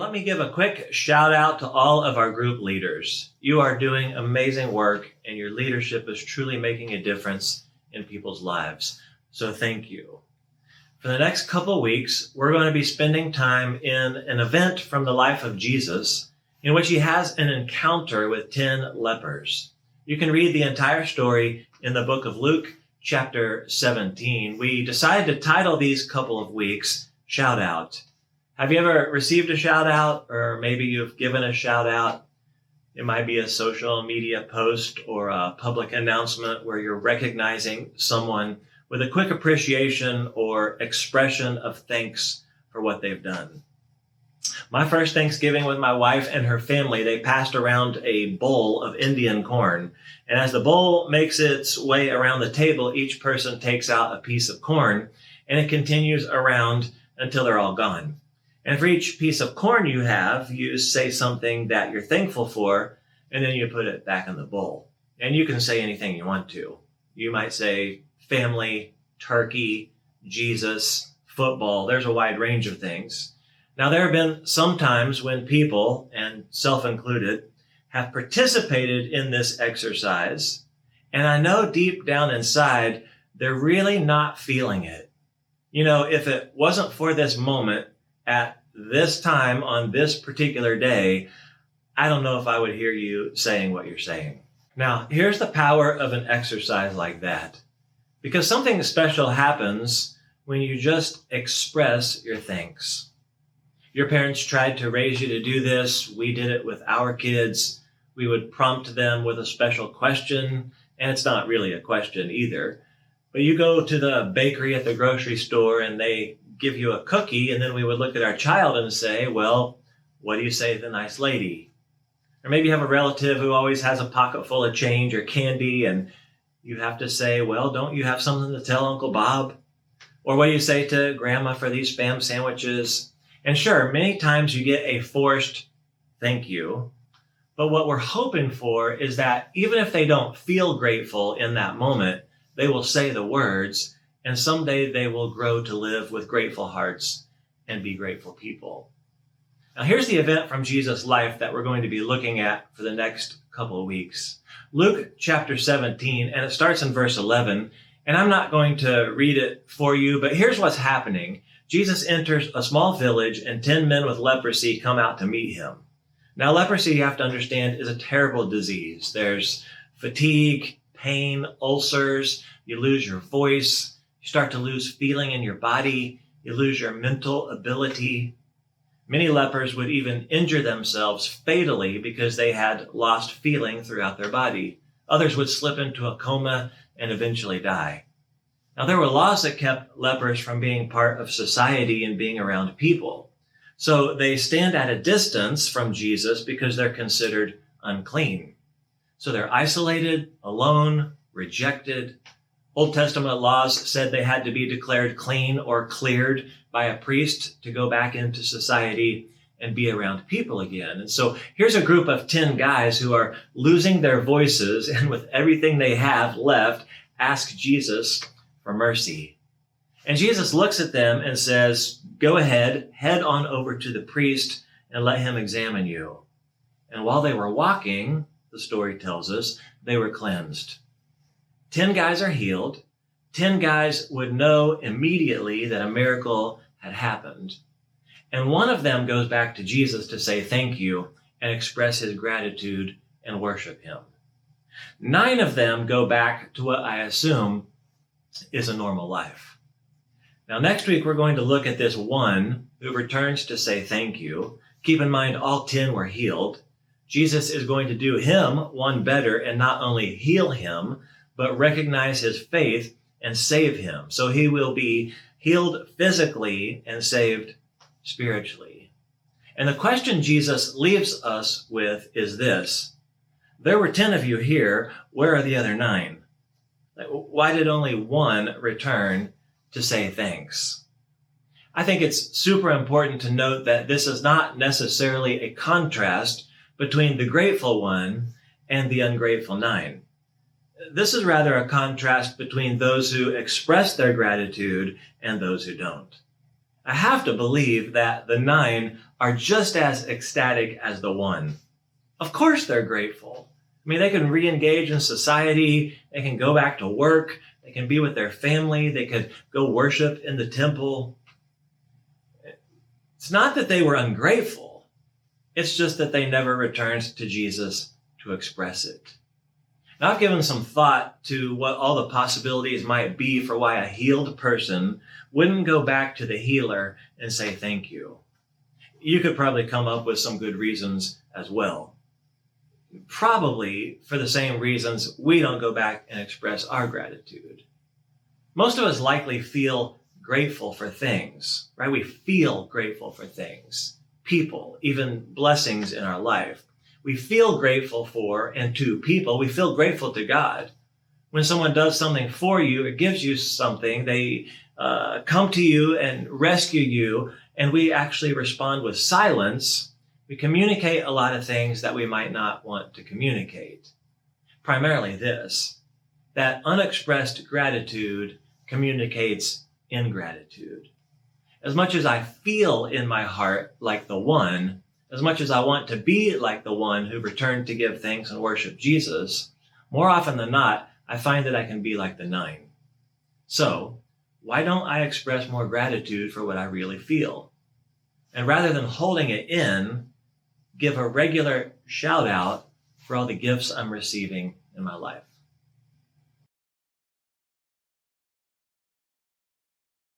let me give a quick shout out to all of our group leaders. You are doing amazing work, and your leadership is truly making a difference in people's lives. So thank you. For the next couple weeks, we're going to be spending time in an event from the life of Jesus in which he has an encounter with 10 lepers. You can read the entire story in the book of Luke, chapter 17. We decided to title these couple of weeks, Shout Out. Have you ever received a shout out, or maybe you've given a shout out? It might be a social media post or a public announcement where you're recognizing someone with a quick appreciation or expression of thanks for what they've done. My first Thanksgiving with my wife and her family, they passed around a bowl of Indian corn. And as the bowl makes its way around the table, each person takes out a piece of corn, and it continues around until they're all gone. And for each piece of corn you have, you say something that you're thankful for, and then you put it back in the bowl. And you can say anything you want to. You might say family, turkey, Jesus, football. There's a wide range of things. Now, there have been some times when people, and self included, have participated in this exercise, and I know deep down inside, they're really not feeling it. You know, if it wasn't for this moment at this time on this particular day, I don't know if I would hear you saying what you're saying. Now, here's the power of an exercise like that. Because something special happens when you just express your thanks. Your parents tried to raise you to do this. We did it with our kids. We would prompt them with a special question, and it's not really a question either. But you go to the bakery at the grocery store and they give you a cookie, and then we would look at our child and say, well, what do you say to the nice lady? Or maybe you have a relative who always has a pocket full of change or candy, and you have to say, well, don't you have something to tell Uncle Bob? Or what do you say to Grandma for these Spam sandwiches? And sure, many times you get a forced thank you. But what we're hoping for is that even if they don't feel grateful in that moment, they will say the words, and someday they will grow to live with grateful hearts and be grateful people. Now, here's the event from Jesus' life that we're going to be looking at for the next couple of weeks. Luke chapter 17, and it starts in verse 11. And I'm not going to read it for you, but here's what's happening. Jesus enters a small village, and 10 men with leprosy come out to meet him. Now, leprosy, you have to understand, is a terrible disease. There's fatigue, pain, ulcers. You lose your voice. You start to lose feeling in your body. You lose your mental ability. Many lepers would even injure themselves fatally because they had lost feeling throughout their body. Others would slip into a coma and eventually die. Now, there were laws that kept lepers from being part of society and being around people. So they stand at a distance from Jesus because they're considered unclean. So they're isolated, alone, rejected. Old Testament laws said they had to be declared clean or cleared by a priest to go back into society and be around people again. And so here's a group of 10 guys who are losing their voices, and with everything they have left, ask Jesus for mercy. And Jesus looks at them and says, go ahead, head on over to the priest and let him examine you. And while they were walking, the story tells us, they were cleansed. 10 guys are healed. 10 guys would know immediately that a miracle had happened. And one of them goes back to Jesus to say thank you and express his gratitude and worship him. 9 of them go back to what I assume is a normal life. Now, next week, we're going to look at this one who returns to say thank you. Keep in mind, all 10 were healed. Jesus is going to do him one better and not only heal him, but recognize his faith and save him. So he will be healed physically and saved spiritually. And the question Jesus leaves us with is this. There were 10 of you here. Where are the other 9? Why did only one return to say thanks? I think it's super important to note that this is not necessarily a contrast between the grateful one and the ungrateful 9. This is rather a contrast between those who express their gratitude and those who don't. I have to believe that the 9 are just as ecstatic as the 1. Of course they're grateful. I mean, they can re-engage in society. They can go back to work. They can be with their family. They could go worship in the temple. It's not that they were ungrateful. It's just that they never returned to Jesus to express it. Now, I've given some thought to what all the possibilities might be for why a healed person wouldn't go back to the healer and say thank you. You could probably come up with some good reasons as well. Probably for the same reasons we don't go back and express our gratitude. Most of us likely feel grateful for things, right? We feel grateful for things, people, even blessings in our life. We feel grateful for and to people. We feel grateful to God. When someone does something for you, it gives you something, they come to you and rescue you, and we actually respond with silence. We communicate a lot of things that we might not want to communicate. Primarily this, that unexpressed gratitude communicates ingratitude. As much as I feel in my heart like the 1, as much as I want to be like the 1 who returned to give thanks and worship Jesus, more often than not, I find that I can be like the 9. So, why don't I express more gratitude for what I really feel? And rather than holding it in, give a regular shout out for all the gifts I'm receiving in my life.